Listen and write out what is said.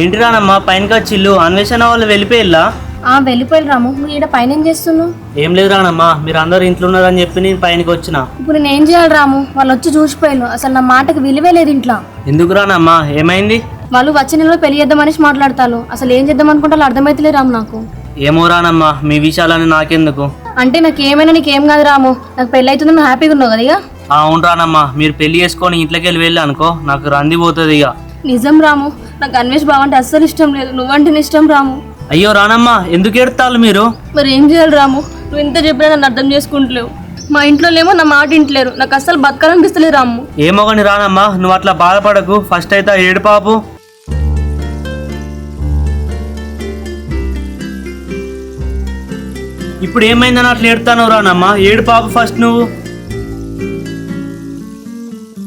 ఏంటి రానమ్మా పైనకి వచ్చి ఇల్లు అన్వేషణ వాళ్ళు వెళ్ళిపోయిల్లా? వెళ్ళిపోయి రాము. నువ్వు ఈడ పైన ఏం చేస్తున్నావు? ఏం లేదు రానమ్మా, మీరు అందరు ఇంట్లో ఉన్నారని చెప్పి నేను పైనకి వచ్చిన. ఇప్పుడు నేను ఏం చేయాలి రాము? వాళ్ళు వచ్చి చూసిపోయాను. అసలు నా మాటకు విలువే లేదు ఇంట్లో. ఎందుకు రానమ్మా, ఏమైంది? వాళ్ళు వచ్చే నెలలో పెళ్లి చేద్దామనేసి మాట్లాడతారు. అసలు ఏం చేద్దాం అనుకుంటారో అర్థమైతలేదు రాము నాకు. ఏమో రానమ్మా, మీ విషయాలని నాకెందుకు. అంటే నాకు ఏమైనా నీకేం కాదు రాము. నాకు పెళ్లి అవుతుంది, నువ్వు హ్యాపీగా ఉన్నావు కదా ఇక. అవును రానమ్మా, మీరు పెళ్లి చేసుకొని ఇంట్లోకి వెళ్ళి అనుకో నాకు రంది పోతుంది ఇక. నిజం రాము, నాకు అన్వేష్ బావంటే అస్సలు ఇష్టం లేదు. నువ్వంటే ఇష్టం రాము. అయ్యో రానమ్మా, ఎందుకు ఎడతారు మీరు? మరి ఏం చేయాలి రాము? నువ్వు ఎంత చెప్పినా నన్ను అర్థం చేసుకుంటలేవు. మా ఇంట్లో ఏమో నా మాట ఇంటలేరు. నాకు అస్సలు బతకాలనిపిస్తలేదు రాము. ఏమో కానీ రానమ్మా, నువ్వు అట్లా బాధపడకు. ఫస్ట్ అయితే ఏడు పాపు. ఇప్పుడు ఏమైందని అట్లా ఏడుతాను రానమ్మా, ఏడు పాపు ఫస్ట్ నువ్వు.